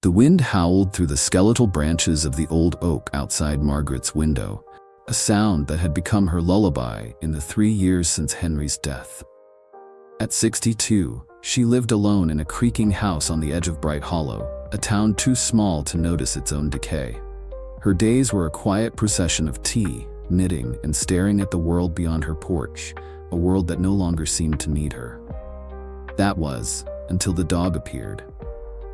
The wind howled through the skeletal branches of the old oak outside Margaret's window, a sound that had become her lullaby in the 3 years since Henry's death. At 62, she lived alone in a creaking house on the edge of Brighthollow, a town too small to notice its own decay. Her days were a quiet procession of tea, knitting, and staring at the world beyond her porch, a world that no longer seemed to need her. That was, until the dog appeared.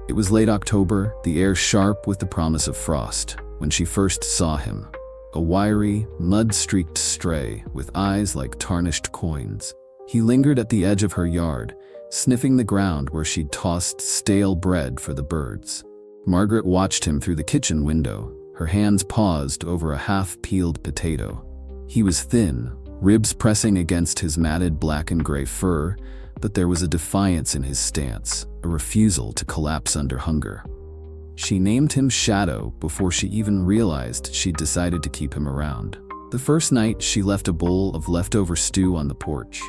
It was late October, the air sharp with the promise of frost, when she first saw him, a wiry, mud-streaked stray with eyes like tarnished coins. He lingered at the edge of her yard, sniffing the ground where she'd tossed stale bread for the birds. Margaret watched him through the kitchen window, her hands paused over a half-peeled potato. He was thin, ribs pressing against his matted black and gray fur, but there was a defiance in his stance, a refusal to collapse under hunger. She named him Shadow before she even realized she'd decided to keep him around. The first night, she left a bowl of leftover stew on the porch.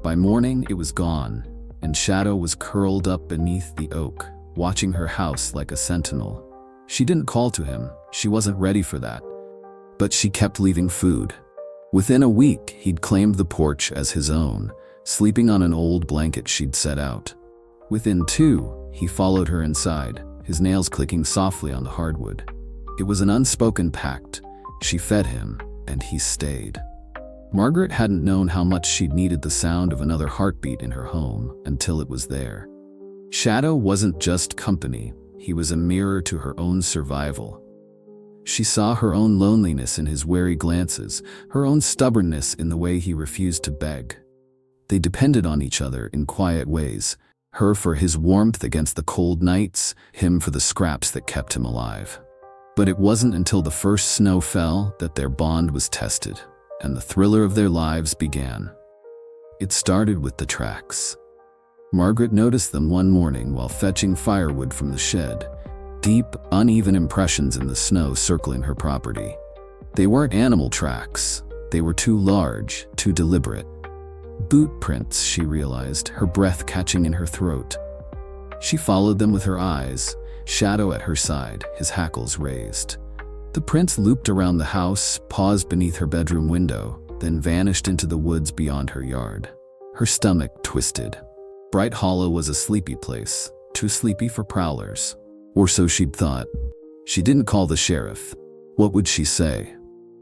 By morning, it was gone, and Shadow was curled up beneath the oak, watching her house like a sentinel. She didn't call to him, she wasn't ready for that. But she kept leaving food. Within a week, he'd claimed the porch as his own, sleeping on an old blanket she'd set out. Within 2, he followed her inside, his nails clicking softly on the hardwood. It was an unspoken pact. She fed him, and he stayed. Margaret hadn't known how much she'd needed the sound of another heartbeat in her home until it was there. Shadow wasn't just company, he was a mirror to her own survival. She saw her own loneliness in his wary glances, her own stubbornness in the way he refused to beg. They depended on each other in quiet ways, her for his warmth against the cold nights, him for the scraps that kept him alive. But it wasn't until the first snow fell that their bond was tested, and the thriller of their lives began. It started with the tracks. Margaret noticed them one morning while fetching firewood from the shed, deep, uneven impressions in the snow circling her property. They weren't animal tracks. They were too large, too deliberate. Boot prints, she realized, her breath catching in her throat. She followed them with her eyes, Shadow at her side, his hackles raised. The prints looped around the house, paused beneath her bedroom window, then vanished into the woods beyond her yard. Her stomach twisted. Brighthollow was a sleepy place, too sleepy for prowlers. Or so she'd thought. She didn't call the sheriff. What would she say?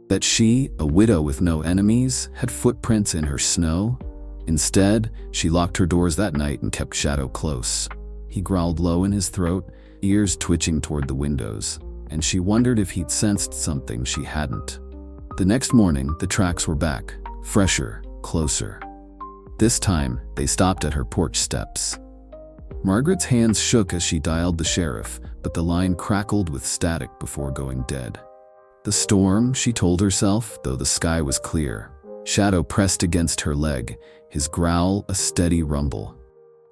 That she, a widow with no enemies, had footprints in her snow? Instead, she locked her doors that night and kept Shadow close. He growled low in his throat, ears twitching toward the windows, and she wondered if he'd sensed something she hadn't. The next morning, the tracks were back, fresher, closer. This time, they stopped at her porch steps. Margaret's hands shook as she dialed the sheriff, but the line crackled with static before going dead. The storm, she told herself, though the sky was clear. Shadow pressed against her leg, his growl a steady rumble.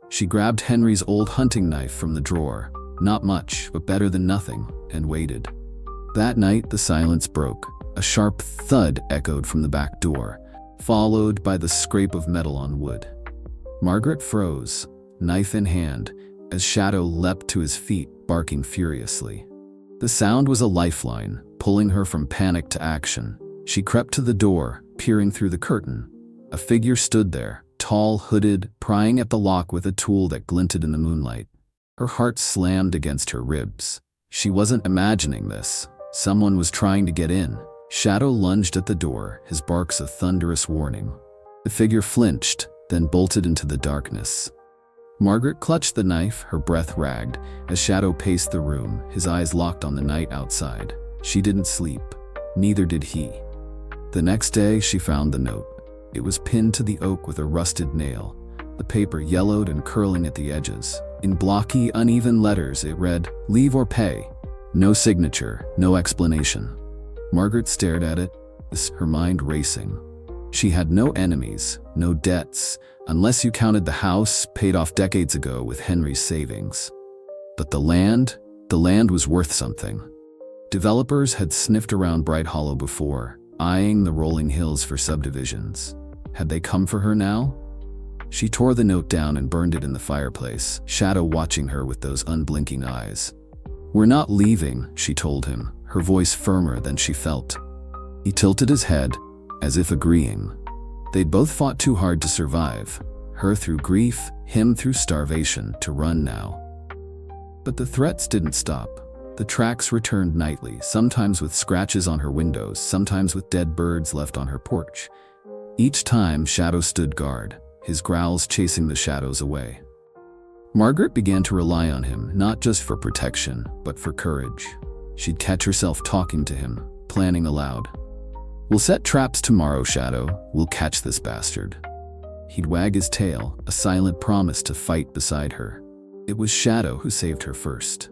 She grabbed Henry's old hunting knife from the drawer, not much, but better than nothing, and waited. That night, the silence broke. A sharp thud echoed from the back door, followed by the scrape of metal on wood. Margaret froze, knife in hand, as Shadow leapt to his feet, barking furiously. The sound was a lifeline, pulling her from panic to action. She crept to the door, peering through the curtain. A figure stood there, tall, hooded, prying at the lock with a tool that glinted in the moonlight. Her heart slammed against her ribs. She wasn't imagining this. Someone was trying to get in. Shadow lunged at the door, his barks a thunderous warning. The figure flinched, then bolted into the darkness. Margaret clutched the knife, her breath ragged, as Shadow paced the room, his eyes locked on the night outside. She didn't sleep. Neither did he. The next day, she found the note. It was pinned to the oak with a rusted nail, the paper yellowed and curling at the edges. In blocky, uneven letters, it read, "Leave or pay." No signature, no explanation. Margaret stared at it, her mind racing. She had no enemies, no debts, unless you counted the house paid off decades ago with Henry's savings. But the land was worth something. Developers had sniffed around Brighthollow before, eyeing the rolling hills for subdivisions. Had they come for her now? She tore the note down and burned it in the fireplace, Shadow watching her with those unblinking eyes. "We're not leaving," she told him, her voice firmer than she felt. He tilted his head, as if agreeing. They'd both fought too hard to survive, her through grief, him through starvation, to run now. But the threats didn't stop. The tracks returned nightly, sometimes with scratches on her windows, sometimes with dead birds left on her porch. Each time, Shadow stood guard, his growls chasing the shadows away. Margaret began to rely on him, not just for protection, but for courage. She'd catch herself talking to him, planning aloud. "We'll set traps tomorrow, Shadow. We'll catch this bastard." He'd wag his tail, a silent promise to fight beside her. It was Shadow who saved her first.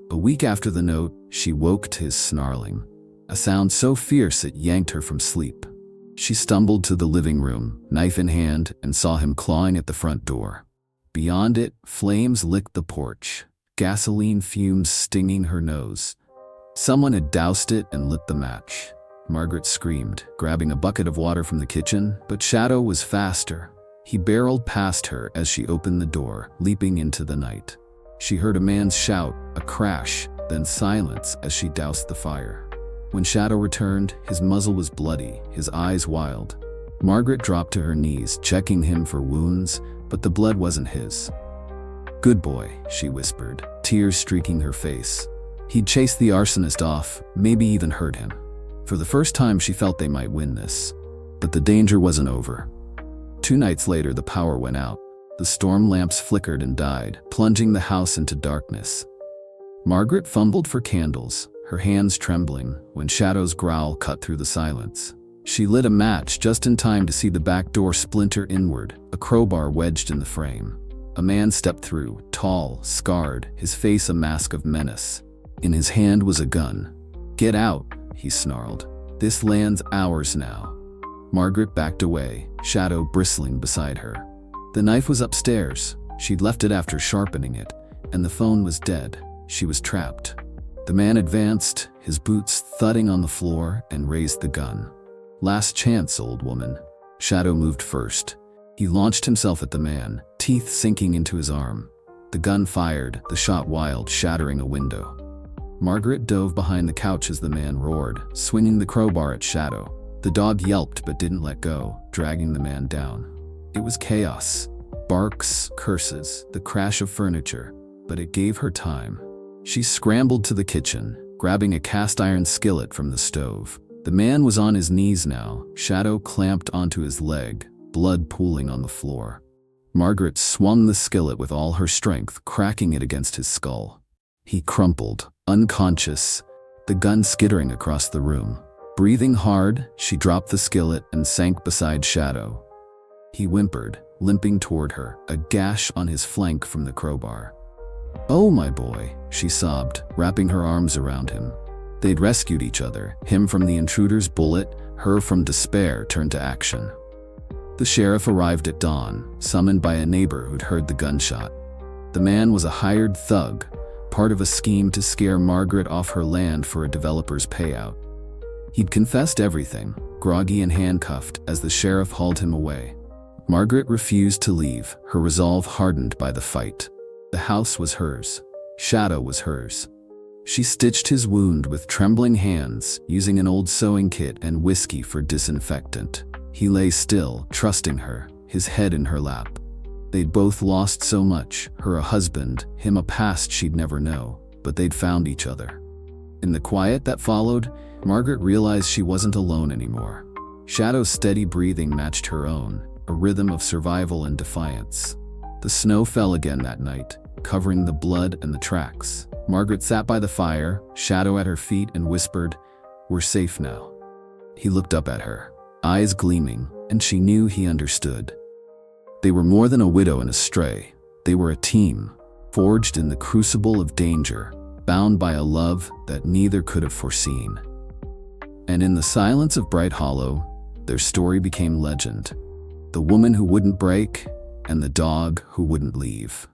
A week after the note, she woke to his snarling, a sound so fierce it yanked her from sleep. She stumbled to the living room, knife in hand, and saw him clawing at the front door. Beyond it, flames licked the porch, gasoline fumes stinging her nose. Someone had doused it and lit the match. Margaret screamed, grabbing a bucket of water from the kitchen, but Shadow was faster. He barreled past her as she opened the door, leaping into the night. She heard a man's shout, a crash, then silence as she doused the fire. When Shadow returned, his muzzle was bloody, his eyes wild. Margaret dropped to her knees, checking him for wounds, but the blood wasn't his. "Good boy," she whispered, tears streaking her face. He'd chased the arsonist off, maybe even hurt him. For the first time, she felt they might win this. But the danger wasn't over. 2 nights later, the power went out. The storm lamps flickered and died, plunging the house into darkness. Margaret fumbled for candles, her hands trembling, when Shadow's growl cut through the silence. She lit a match just in time to see the back door splinter inward, a crowbar wedged in the frame. A man stepped through, tall, scarred, his face a mask of menace. In his hand was a gun. "Get out," he snarled. "This land's ours now." Margaret backed away, Shadow bristling beside her. The knife was upstairs. She'd left it after sharpening it, and the phone was dead. She was trapped. The man advanced, his boots thudding on the floor, and raised the gun. "Last chance, old woman." Shadow moved first. He launched himself at the man, teeth sinking into his arm. The gun fired, the shot wild, shattering a window. Margaret dove behind the couch as the man roared, swinging the crowbar at Shadow. The dog yelped but didn't let go, dragging the man down. It was chaos. Barks, curses, the crash of furniture, but it gave her time. She scrambled to the kitchen, grabbing a cast-iron skillet from the stove. The man was on his knees now, Shadow clamped onto his leg, blood pooling on the floor. Margaret swung the skillet with all her strength, cracking it against his skull. He crumpled, unconscious, the gun skittering across the room. Breathing hard, she dropped the skillet and sank beside Shadow. He whimpered, limping toward her, a gash on his flank from the crowbar. "Oh, my boy," she sobbed, wrapping her arms around him. They'd rescued each other, him from the intruder's bullet, her from despair turned to action. The sheriff arrived at dawn, summoned by a neighbor who'd heard the gunshot. The man was a hired thug, part of a scheme to scare Margaret off her land for a developer's payout. He'd confessed everything, groggy and handcuffed, as the sheriff hauled him away. Margaret refused to leave, her resolve hardened by the fight. The house was hers. Shadow was hers. She stitched his wound with trembling hands, using an old sewing kit and whiskey for disinfectant. He lay still, trusting her, his head in her lap. They'd both lost so much, her a husband, him a past she'd never know, but they'd found each other. In the quiet that followed, Margaret realized she wasn't alone anymore. Shadow's steady breathing matched her own, a rhythm of survival and defiance. The snow fell again that night, covering the blood and the tracks. Margaret sat by the fire, Shadow at her feet, and whispered, "We're safe now." He looked up at her, eyes gleaming, and she knew he understood. They were more than a widow and a stray. They were a team, forged in the crucible of danger, bound by a love that neither could have foreseen. And in the silence of Brighthollow, their story became legend. The woman who wouldn't break, and the dog who wouldn't leave.